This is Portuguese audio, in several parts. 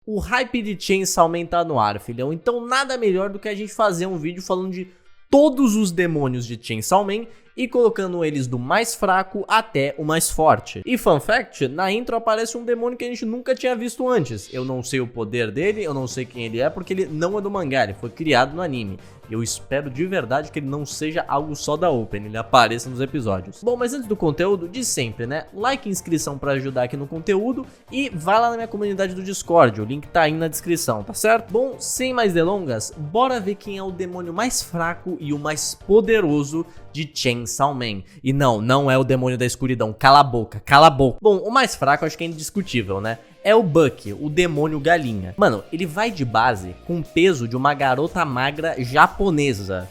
O hype de Chainsaw Man tá no ar, filhão, então nada melhor do que a gente fazer um vídeo falando de todos os demônios de Chainsaw Man e colocando eles do mais fraco até o mais forte. E fun fact, na intro aparece um demônio que a gente nunca tinha visto antes. Eu não sei o poder dele, eu não sei quem ele é, porque ele não é do mangá, ele foi criado no anime. Eu espero de verdade que ele não seja algo só da Open, ele apareça nos episódios. Bom, mas antes do conteúdo, de sempre, né? Like e inscrição pra ajudar aqui no conteúdo e vai lá na minha comunidade do Discord, o link tá aí na descrição, tá certo? Bom, sem mais delongas, bora ver quem é o demônio mais fraco e o mais poderoso de Chainsaw Man. E não é o demônio da escuridão, cala a boca, cala a boca. Bom, o mais fraco acho que é indiscutível, né? É o Bucky, o demônio galinha. Mano, ele vai de base com o peso de uma garota magra japonesa.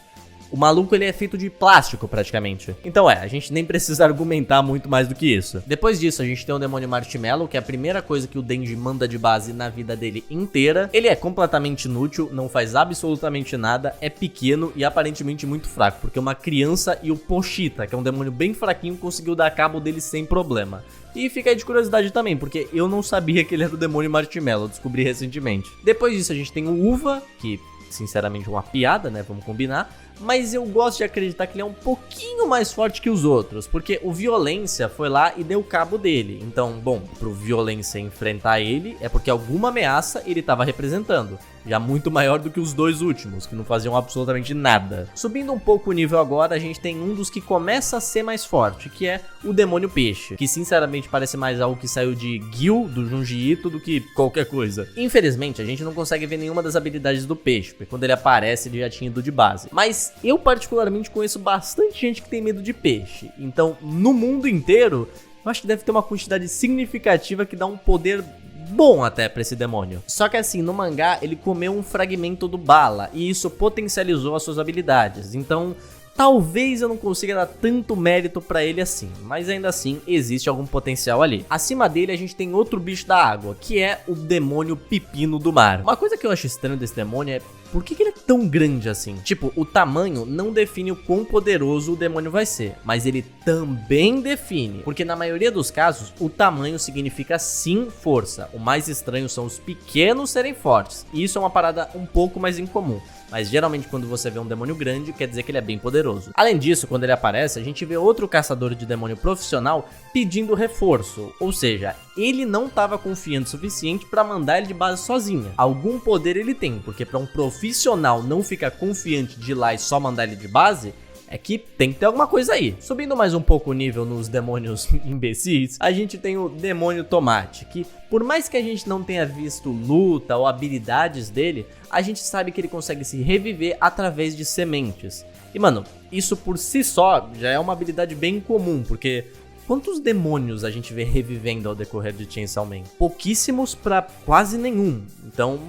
O maluco, ele é feito de plástico, praticamente. Então a gente nem precisa argumentar muito mais do que isso. Depois disso, a gente tem o demônio Marshmallow, que é a primeira coisa que o Denji manda de base na vida dele inteira. Ele é completamente inútil, não faz absolutamente nada, é pequeno e aparentemente muito fraco, porque uma criança e o Pochita, que é um demônio bem fraquinho, conseguiu dar cabo dele sem problema. E fica aí de curiosidade também, porque eu não sabia que ele era o demônio Marshmallow, descobri recentemente. Depois disso, a gente tem o Uva, que sinceramente é uma piada, né, vamos combinar. Mas eu gosto de acreditar que ele é um pouquinho mais forte que os outros, porque o Violência foi lá e deu cabo dele. Então, bom, pro Violência enfrentar ele, é porque alguma ameaça ele tava representando. Já muito maior do que os dois últimos, que não faziam absolutamente nada. Subindo um pouco o nível agora, a gente tem um dos que começa a ser mais forte, que é o Demônio Peixe, que sinceramente parece mais algo que saiu de Gil, do Junji Ito, do que qualquer coisa. Infelizmente, a gente não consegue ver nenhuma das habilidades do Peixe, porque quando ele aparece, ele já tinha ido de base. Mas eu particularmente conheço bastante gente que tem medo de peixe, então no mundo inteiro, eu acho que deve ter uma quantidade significativa que dá um poder bom até pra esse demônio. Só que assim, no mangá ele comeu um fragmento do Bala e isso potencializou as suas habilidades, então talvez eu não consiga dar tanto mérito pra ele assim, mas ainda assim existe algum potencial ali. Acima dele a gente tem outro bicho da água, que é o demônio Pepino do Mar. Uma coisa que eu acho estranho desse demônio é por que ele é tão grande assim? Tipo, o tamanho não define o quão poderoso o demônio vai ser, mas ele também define, porque na maioria dos casos, o tamanho significa sim força. O mais estranho são os pequenos serem fortes, e isso é uma parada um pouco mais incomum. Mas geralmente quando você vê um demônio grande, quer dizer que ele é bem poderoso. Além disso, quando ele aparece, a gente vê outro caçador de demônio profissional pedindo reforço. Ou seja, ele não estava confiante o suficiente para mandar ele de base sozinha. Algum poder ele tem, porque para um profissional não ficar confiante de ir lá e só mandar ele de base, é que tem que ter alguma coisa aí. Subindo mais um pouco o nível nos demônios imbecis, a gente tem o demônio tomate, que por mais que a gente não tenha visto luta ou habilidades dele, a gente sabe que ele consegue se reviver através de sementes. E mano, isso por si só já é uma habilidade bem comum, porque quantos demônios a gente vê revivendo ao decorrer de Chainsaw Man? Pouquíssimos pra quase nenhum. Então,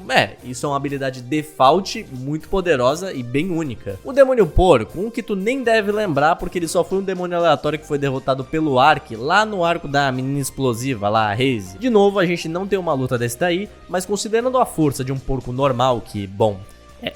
isso é uma habilidade default muito poderosa e bem única. O demônio porco, um que tu nem deve lembrar porque ele só foi um demônio aleatório que foi derrotado pelo Ark lá no arco da menina explosiva lá, a Haze. De novo, a gente não tem uma luta desse daí, mas considerando a força de um porco normal que, bom,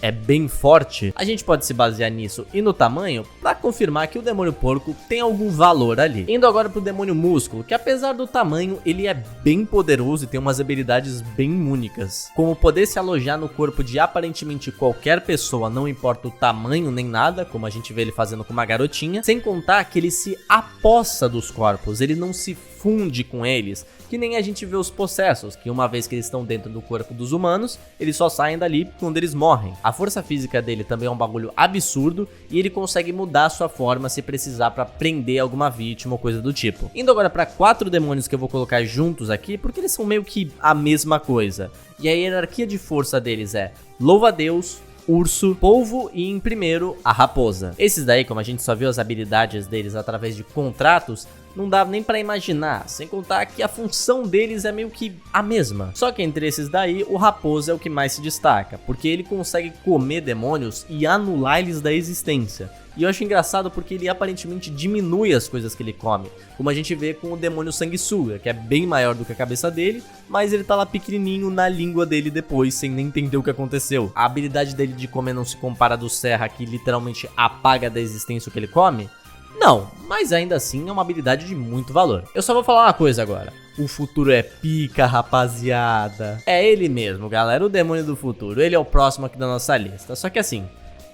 é bem forte, a gente pode se basear nisso e no tamanho pra confirmar que o demônio porco tem algum valor ali. Indo agora pro demônio músculo, que apesar do tamanho, ele é bem poderoso e tem umas habilidades bem únicas, como poder se alojar no corpo de aparentemente qualquer pessoa, não importa o tamanho nem nada, como a gente vê ele fazendo com uma garotinha, sem contar que ele se apossa dos corpos, ele não se funde com eles, que nem a gente vê os possessos, que uma vez que eles estão dentro do corpo dos humanos, eles só saem dali quando eles morrem. A força física dele também é um bagulho absurdo e ele consegue mudar a sua forma se precisar pra prender alguma vítima ou coisa do tipo. Indo agora pra 4 demônios que eu vou colocar juntos aqui, porque eles são meio que a mesma coisa. E a hierarquia de força deles é louva-a-Deus, urso, polvo e em primeiro a raposa. Esses daí, como a gente só viu as habilidades deles através de contratos, não dá nem pra imaginar, sem contar que a função deles é meio que a mesma. Só que entre esses daí, o raposo é o que mais se destaca, porque ele consegue comer demônios e anular eles da existência. E eu acho engraçado porque ele aparentemente diminui as coisas que ele come, como a gente vê com o demônio sanguessuga, que é bem maior do que a cabeça dele, mas ele tá lá pequenininho na língua dele depois, sem nem entender o que aconteceu. A habilidade dele de comer não se compara a do Serra, que literalmente apaga da existência o que ele come? Não, mas ainda assim é uma habilidade de muito valor. Eu só vou falar uma coisa agora. o futuro é pica, rapaziada. É ele mesmo, galera, o demônio do futuro. Ele é o próximo aqui da nossa lista. Só que assim,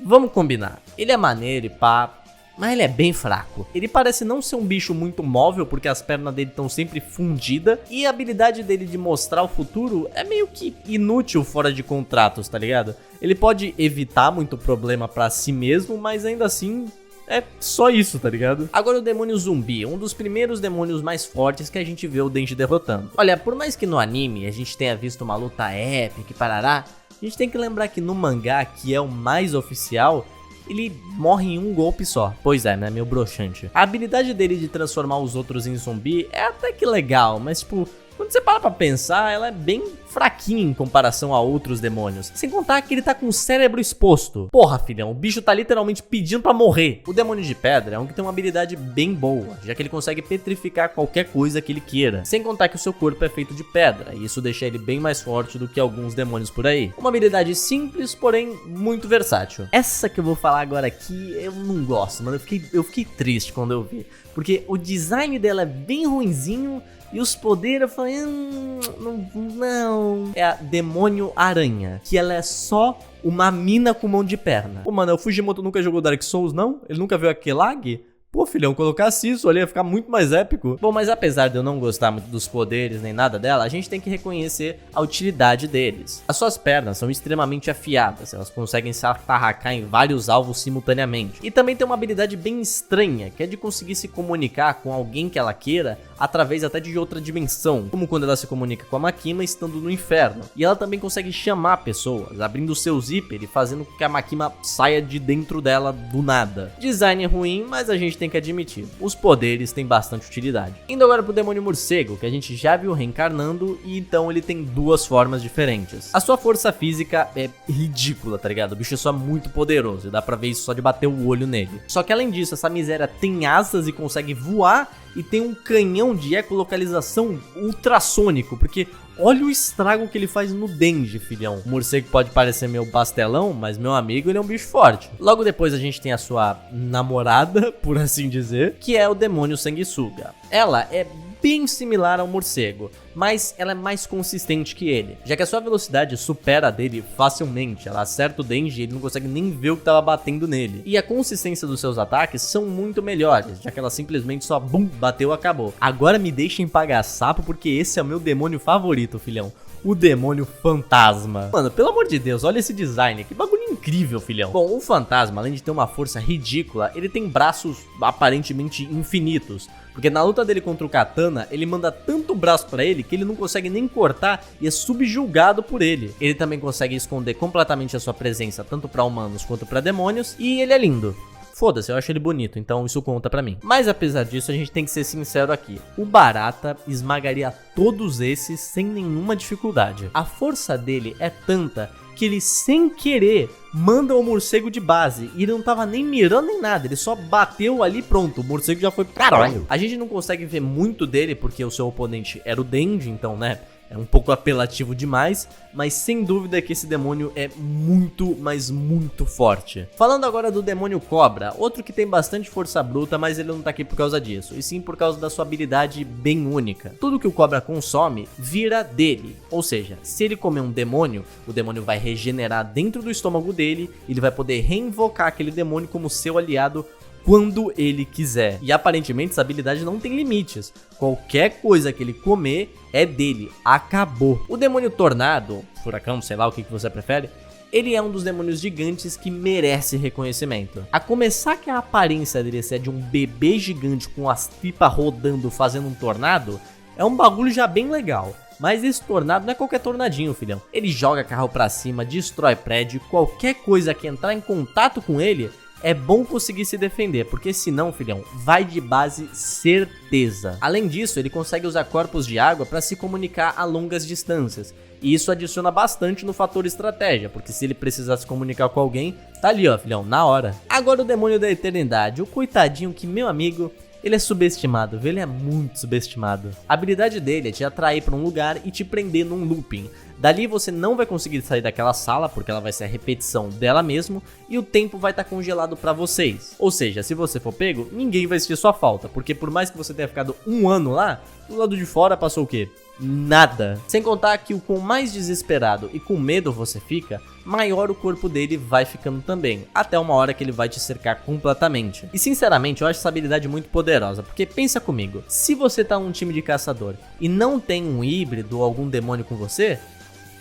vamos combinar. Ele é maneiro e pá, mas ele é bem fraco. Ele parece não ser um bicho muito móvel, porque as pernas dele estão sempre fundidas. E a habilidade dele de mostrar o futuro é meio que inútil fora de contratos, tá ligado? Ele pode evitar muito problema pra si mesmo, mas ainda assim é só isso, tá ligado? Agora o demônio zumbi, um dos primeiros demônios mais fortes que a gente vê o Denji derrotando. Olha, por mais que no anime a gente tenha visto uma luta épica e parará, a gente tem que lembrar que no mangá, que é o mais oficial, ele morre em um golpe só. Pois é, né? Meio broxante. A habilidade dele de transformar os outros em zumbi é até que legal, mas tipo, quando você para pra pensar, ela é bem fraquinha em comparação a outros demônios. Sem contar que ele tá com o cérebro exposto. Porra, filhão, o bicho tá literalmente pedindo pra morrer. O demônio de pedra é um que tem uma habilidade bem boa, já que ele consegue petrificar qualquer coisa que ele queira. Sem contar que o seu corpo é feito de pedra, e isso deixa ele bem mais forte do que alguns demônios por aí. Uma habilidade simples, porém muito versátil. Essa que eu vou falar agora aqui, eu não gosto, mano. Eu fiquei triste quando eu vi. Porque o design dela é bem ruinzinho, e os poderes eu falei, não. É a Demônio Aranha, que ela é só uma mina com mão de perna. Pô, mano, o Fujimoto nunca jogou Dark Souls, não? Ele nunca viu aquele lag? Pô, filhão, colocasse isso ali ia ficar muito mais épico. Bom, mas apesar de eu não gostar muito dos poderes nem nada dela, a gente tem que reconhecer a utilidade deles. As suas pernas são extremamente afiadas, elas conseguem se atarracar em vários alvos simultaneamente. E também tem uma habilidade bem estranha, que é de conseguir se comunicar com alguém que ela queira, através até de outra dimensão, como quando ela se comunica com a Makima estando no inferno. E ela também consegue chamar pessoas, abrindo seu zíper e fazendo com que a Makima saia de dentro dela do nada. Design é ruim, mas a gente tem que admitir, os poderes têm bastante utilidade. Indo agora pro demônio morcego, que a gente já viu reencarnando, e então ele tem duas formas diferentes. A sua força física é ridícula, tá ligado? O bicho é só muito poderoso, e dá pra ver isso só de bater o olho nele. Só que além disso, essa miséria tem asas e consegue voar, e tem um canhão de ecolocalização ultrassônico, porque olha o estrago que ele faz no Denji, filhão. O morcego pode parecer meio pastelão, mas meu amigo, ele é um bicho forte. Logo depois a gente tem a sua namorada, por assim dizer, que é o demônio sanguessuga. Ela é bem similar ao morcego, mas ela é mais consistente que ele, já que a sua velocidade supera a dele facilmente. Ela acerta o Denji e ele não consegue nem ver o que estava batendo nele. E a consistência dos seus ataques são muito melhores, já que ela simplesmente só bum, bateu, acabou. Agora me deixem pagar sapo, porque esse é o meu demônio favorito, filhão. O demônio fantasma. Mano, pelo amor de Deus, olha esse design, que bagulho incrível, filhão. Bom, o fantasma, além de ter uma força ridícula, ele tem braços aparentemente infinitos, porque na luta dele contra o Katana, ele manda tanto braço pra ele que ele não consegue nem cortar e é subjugado por ele. Ele também consegue esconder completamente a sua presença, tanto pra humanos quanto pra demônios, e ele é lindo. Foda-se, eu acho ele bonito, então isso conta pra mim. Mas apesar disso, a gente tem que ser sincero aqui. O Barata esmagaria todos esses sem nenhuma dificuldade. A força dele é tanta que ele, sem querer, manda o morcego de base. E ele não tava nem mirando nem nada, ele só bateu ali e pronto, o morcego já foi pro caralho. A gente não consegue ver muito dele porque o seu oponente era o Denji, então, né, é um pouco apelativo demais, mas sem dúvida que esse demônio é muito, mas muito forte. Falando agora do demônio cobra, outro que tem bastante força bruta, mas ele não tá aqui por causa disso, e sim por causa da sua habilidade bem única. Tudo que o cobra consome vira dele, ou seja, se ele comer um demônio, o demônio vai regenerar dentro do estômago dele, e ele vai poder reinvocar aquele demônio como seu aliado quando ele quiser. E aparentemente essa habilidade não tem limites. Qualquer coisa que ele comer é dele. Acabou. O demônio tornado, furacão, sei lá o que você prefere, ele é um dos demônios gigantes que merece reconhecimento. A começar que a aparência dele é de um bebê gigante com as tripas rodando fazendo um tornado, é um bagulho já bem legal. Mas esse tornado não é qualquer tornadinho, filhão. Ele joga carro pra cima, destrói prédio, qualquer coisa que entrar em contato com ele, é bom conseguir se defender, porque senão, filhão, vai de base certeza. Além disso, ele consegue usar corpos de água para se comunicar a longas distâncias. E isso adiciona bastante no fator estratégia, porque se ele precisar se comunicar com alguém, tá ali ó, filhão, na hora. Agora o demônio da eternidade, o coitadinho que, meu amigo, Ele é subestimado, viu? Ele é muito subestimado. A habilidade dele é te atrair para um lugar e te prender num looping. Dali você não vai conseguir sair daquela sala, porque ela vai ser a repetição dela mesmo, e o tempo vai estar congelado para vocês. Ou seja, se você for pego, ninguém vai sentir sua falta, porque por mais que você tenha ficado um ano lá, do lado de fora passou o quê? Nada. Sem contar que o quanto mais desesperado e com medo você fica, maior o corpo dele vai ficando também, até uma hora que ele vai te cercar completamente. E sinceramente eu acho essa habilidade muito poderosa, porque pensa comigo, se você tá num time de caçador e não tem um híbrido ou algum demônio com você,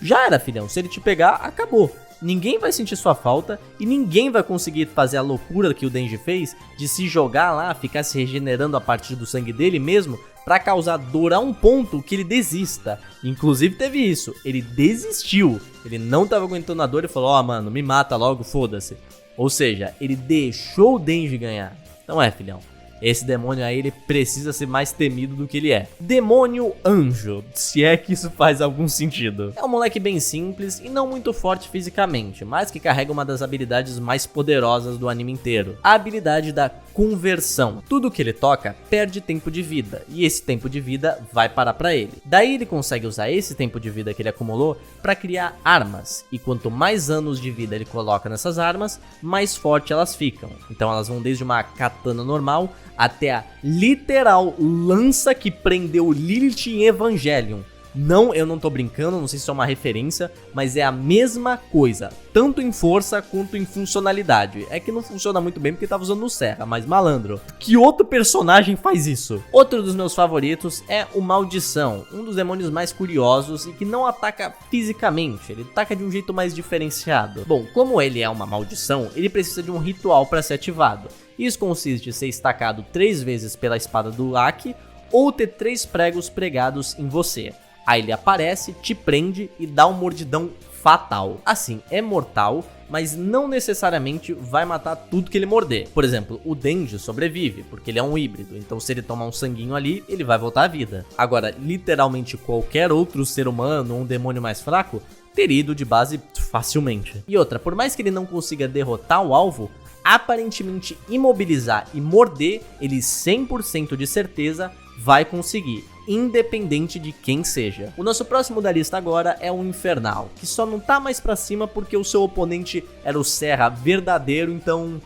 já era, filhão, se ele te pegar, acabou. Ninguém vai sentir sua falta e ninguém vai conseguir fazer a loucura que o Denji fez de se jogar lá, ficar se regenerando a partir do sangue dele mesmo pra causar dor a um ponto que ele desista. Inclusive teve isso, ele desistiu, ele não tava aguentando a dor e falou, ó, mano, me mata logo, foda-se. Ou seja, ele deixou o Denji ganhar. Então filhão, esse demônio aí, ele precisa ser mais temido do que ele é. Demônio Anjo, se é que isso faz algum sentido. É um moleque bem simples e não muito forte fisicamente, mas que carrega uma das habilidades mais poderosas do anime inteiro. A habilidade da conversão. Tudo que ele toca perde tempo de vida, e esse tempo de vida vai parar pra ele. Daí ele consegue usar esse tempo de vida que ele acumulou pra criar armas, e quanto mais anos de vida ele coloca nessas armas, mais forte elas ficam. Então elas vão desde uma katana normal até a literal lança que prendeu Lilith em Evangelion. Não, eu não tô brincando, não sei se isso é uma referência, mas é a mesma coisa, tanto em força quanto em funcionalidade. É que não funciona muito bem porque tava usando o Serra, mas malandro, que outro personagem faz isso? Outro dos meus favoritos é o Maldição, um dos demônios mais curiosos e que não ataca fisicamente, ele ataca de um jeito mais diferenciado. Bom, como ele é uma maldição, ele precisa de um ritual para ser ativado. Isso consiste em ser estacado 3 vezes pela espada do Aki ou ter 3 pregos pregados em você. Aí ele aparece, te prende e dá um mordidão fatal. Assim, é mortal, mas não necessariamente vai matar tudo que ele morder. Por exemplo, o Denji sobrevive, porque ele é um híbrido, então se ele tomar um sanguinho ali, ele vai voltar à vida. Agora, literalmente qualquer outro ser humano ou um demônio mais fraco teria ido de base facilmente. E outra, por mais que ele não consiga derrotar o alvo, aparentemente imobilizar e morder, ele 100% de certeza vai conseguir, independente de quem seja. O nosso próximo da lista agora é o Infernal, que só não tá mais pra cima porque o seu oponente era o Serra verdadeiro, então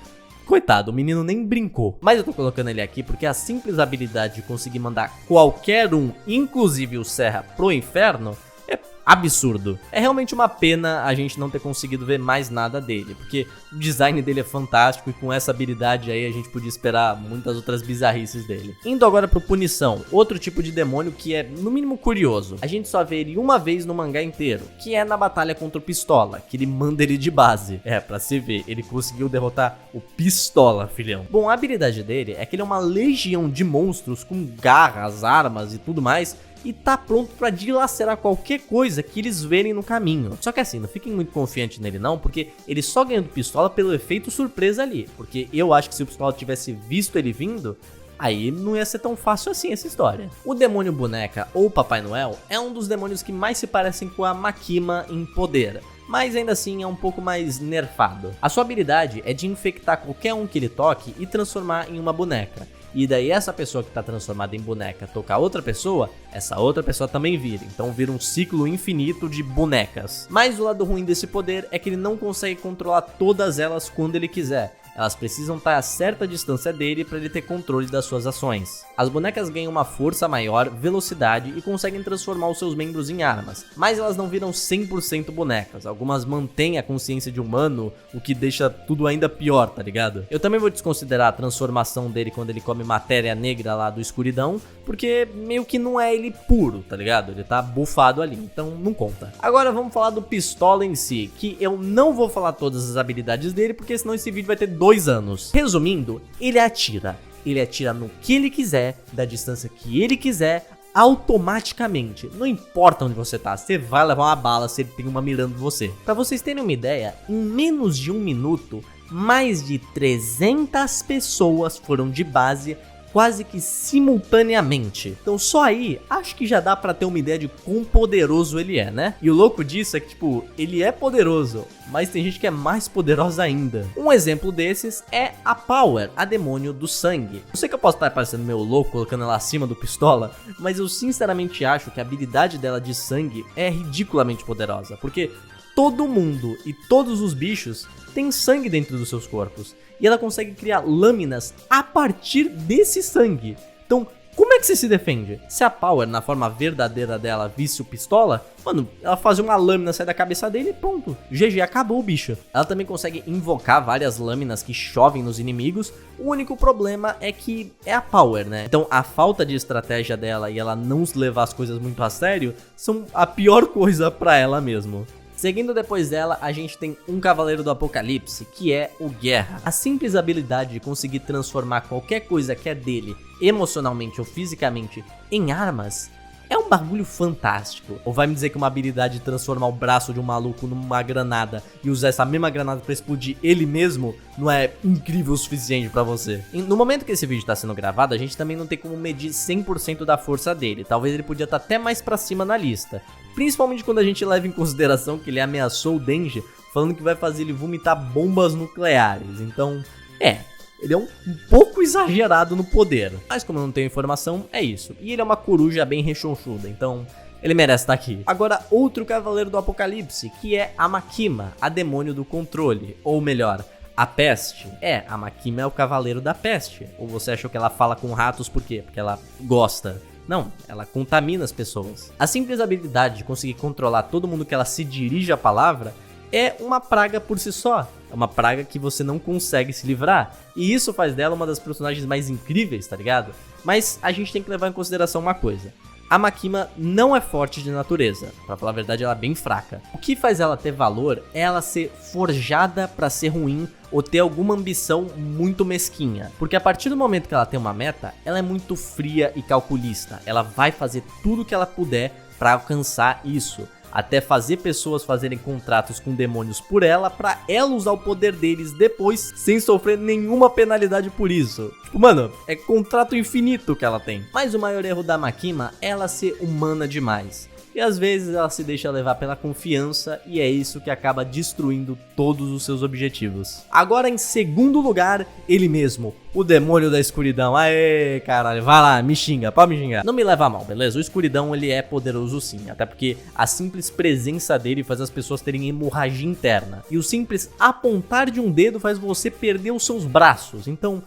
coitado, o menino nem brincou. Mas eu tô colocando ele aqui porque a simples habilidade de conseguir mandar qualquer um, inclusive o Serra, pro inferno, é absurdo. É realmente uma pena a gente não ter conseguido ver mais nada dele, porque o design dele é fantástico e com essa habilidade aí a gente podia esperar muitas outras bizarrices dele. Indo agora pro Punição, outro tipo de demônio que é no mínimo curioso. A gente só vê ele uma vez no mangá inteiro, que é na batalha contra o Pistola, que ele manda ele de base. Pra se ver, ele conseguiu derrotar o Pistola, filhão. Bom, a habilidade dele é que ele é uma legião de monstros com garras, armas e tudo mais, e tá pronto pra dilacerar qualquer coisa que eles verem no caminho. Só que assim, não fiquem muito confiantes nele não, porque ele só ganhou do Pistola pelo efeito surpresa ali. Porque eu acho que se o Pistola tivesse visto ele vindo, aí não ia ser tão fácil assim essa história. O Demônio Boneca, ou Papai Noel, é um dos demônios que mais se parecem com a Makima em poder, mas ainda assim é um pouco mais nerfado. A sua habilidade é de infectar qualquer um que ele toque e transformar em uma boneca. E daí essa pessoa que está transformada em boneca tocar outra pessoa, essa outra pessoa também vira. Então vira um ciclo infinito de bonecas. Mas o lado ruim desse poder é que ele não consegue controlar todas elas quando ele quiser. Elas precisam estar a certa distância dele para ele ter controle das suas ações. As bonecas ganham uma força maior, velocidade e conseguem transformar os seus membros em armas, mas elas não viram 100% bonecas. Algumas mantêm a consciência de humano, o que deixa tudo ainda pior, tá ligado? Eu também vou desconsiderar a transformação dele quando ele come matéria negra lá do escuridão, porque meio que não é ele puro, tá ligado? Ele tá bufado ali, então não conta. Agora vamos falar do Pistola em si, que eu não vou falar todas as habilidades dele, porque senão esse vídeo vai ter 2 anos. Resumindo, ele atira. Ele atira no que ele quiser, da distância que ele quiser, automaticamente. Não importa onde você tá, você vai levar uma bala se ele tem uma mirando em você. Pra vocês terem uma ideia, em menos de 1 minuto, mais de 300 pessoas foram de base quase que simultaneamente. Então só aí, acho que já dá pra ter uma ideia de quão poderoso ele é, né? E o louco disso é que, tipo, ele é poderoso, mas tem gente que é mais poderosa ainda. Um exemplo desses é a Power, a demônio do sangue. Eu sei que eu posso estar parecendo meio louco colocando ela acima do Pistola, mas eu sinceramente acho que a habilidade dela de sangue é ridiculamente poderosa, porque todo mundo e todos os bichos têm sangue dentro dos seus corpos. E ela consegue criar lâminas a partir desse sangue. Então, como é que você se defende? Se a Power, na forma verdadeira dela, visse o Pistola, mano, ela fazia uma lâmina sair da cabeça dele e pronto. GG, acabou o bicho. Ela também consegue invocar várias lâminas que chovem nos inimigos. O único problema é que é a Power, né? Então a falta de estratégia dela e ela não levar as coisas muito a sério são a pior coisa pra ela mesmo. Seguindo depois dela, a gente tem um Cavaleiro do Apocalipse, que é o Guerra. A simples habilidade de conseguir transformar qualquer coisa que é dele, emocionalmente ou fisicamente, em armas, é um bagulho fantástico. Ou vai me dizer que uma habilidade de transformar o braço de um maluco numa granada e usar essa mesma granada pra explodir ele mesmo não é incrível o suficiente pra você? No momento que esse vídeo tá sendo gravado, a gente também não tem como medir 100% da força dele. Talvez ele podia estar até mais pra cima na lista. Principalmente quando a gente leva em consideração que ele ameaçou o Denji, falando que vai fazer ele vomitar bombas nucleares. Então, ele é um pouco exagerado no poder. Mas como eu não tenho informação, é isso. E ele é uma coruja bem rechonchuda, então ele merece estar aqui. Agora, outro Cavaleiro do Apocalipse, que é a Makima, a demônio do controle. Ou melhor, a peste. A Makima é o Cavaleiro da Peste. Ou você achou que ela fala com ratos por quê? Porque ela gosta. Não, ela contamina as pessoas. A simples habilidade de conseguir controlar todo mundo que ela se dirige à palavra é uma praga por si só. É uma praga que você não consegue se livrar. E isso faz dela uma das personagens mais incríveis, tá ligado? Mas a gente tem que levar em consideração uma coisa. A Makima não é forte de natureza. Pra falar a verdade, ela é bem fraca. O que faz ela ter valor é ela ser forjada pra ser ruim ou ter alguma ambição muito mesquinha. Porque a partir do momento que ela tem uma meta, ela é muito fria e calculista. Ela vai fazer tudo que ela puder pra alcançar isso. Até fazer pessoas fazerem contratos com demônios por ela, pra ela usar o poder deles depois, sem sofrer nenhuma penalidade por isso. Tipo, mano, é contrato infinito que ela tem. Mas o maior erro da Makima é ela ser humana demais. E às vezes ela se deixa levar pela confiança e é isso que acaba destruindo todos os seus objetivos. Agora em segundo lugar, ele mesmo, o demônio da escuridão. Aê, caralho, vai lá, me xinga, pode me xingar. Não me leva a mal, beleza? O escuridão ele é poderoso sim, até porque a simples presença dele faz as pessoas terem hemorragia interna. E o simples apontar de um dedo faz você perder os seus braços, então...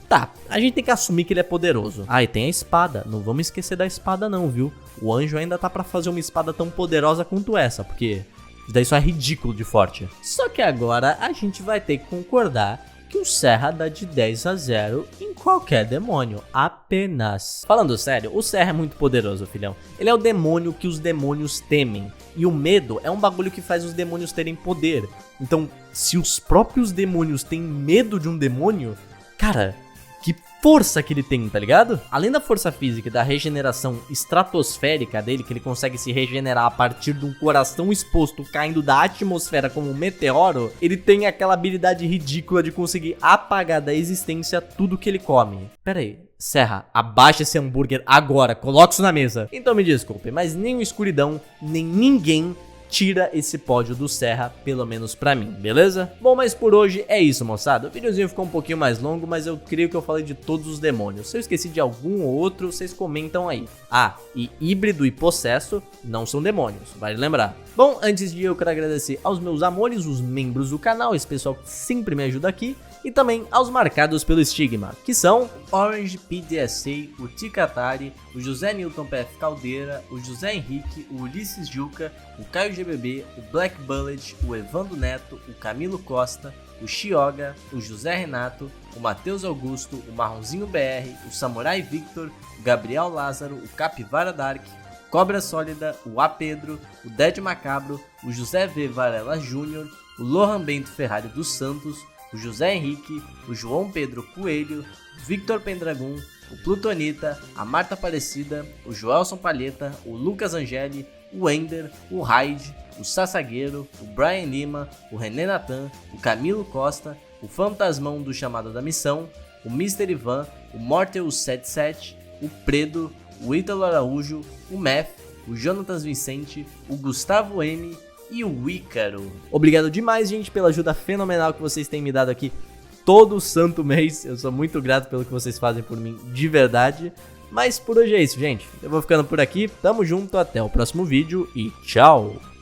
Tá, a gente tem que assumir que ele é poderoso. Ah, e tem a espada, não vamos esquecer da espada não, viu? O anjo ainda tá pra fazer uma espada tão poderosa quanto essa, porque daí isso é ridículo de forte. Só que agora a gente vai ter que concordar que o Serra dá de 10-0 em qualquer demônio, apenas. Falando sério, o Serra é muito poderoso, filhão. Ele é o demônio que os demônios temem. E o medo é um bagulho que faz os demônios terem poder. Então, se os próprios demônios têm medo de um demônio, cara... que força que ele tem, tá ligado? Além da força física e da regeneração estratosférica dele, que ele consegue se regenerar a partir de um coração exposto caindo da atmosfera como um meteoro, ele tem aquela habilidade ridícula de conseguir apagar da existência tudo que ele come. Pera aí, Serra, abaixa esse hambúrguer agora, coloca isso na mesa. Então me desculpe, mas nem o escuridão, nem ninguém tira esse pódio do Serra, pelo menos pra mim, beleza? Bom, mas por hoje é isso, moçada. O videozinho ficou um pouquinho mais longo, mas eu creio que eu falei de todos os demônios. Se eu esqueci de algum ou outro, vocês comentam aí. Ah, e híbrido e possesso não são demônios, vale lembrar. Bom, antes de ir, eu quero agradecer aos meus amores, os membros do canal, esse pessoal que sempre me ajuda aqui, e também aos marcados pelo estigma, que são Orange PDSA, o Ticatari, o José Newton PF Caldeira, o José Henrique, o Ulisses Juca, o Caio GBB, o Black Bullet, o Evandro Neto, o Camilo Costa, o Xioga, o José Renato, o Matheus Augusto, o Marronzinho BR, o Samurai Victor, o Gabriel Lázaro, o Capivara Dark, Cobra Sólida, o A Pedro, o Dead Macabro, o José V Varela Júnior, o Lohan Bento Ferrari dos Santos, o José Henrique, o João Pedro Coelho, o Victor Pendragon, o Plutonita, a Marta Aparecida, o Joelson Palheta, o Lucas Angeli, o Ender, o Raid, o Sassagueiro, o Brian Lima, o René Natan, o Camilo Costa, o Fantasmão do Chamado da Missão, o Mr. Ivan, o Morteus77, o Predo, o Ítalo Araújo, o Meth, o Jonatas Vicente, o Gustavo M e o Ícaro. Obrigado demais, gente, pela ajuda fenomenal que vocês têm me dado aqui todo santo mês. Eu sou muito grato pelo que vocês fazem por mim, de verdade. Mas por hoje é isso, gente. Eu vou ficando por aqui. Tamo junto, até o próximo vídeo e tchau!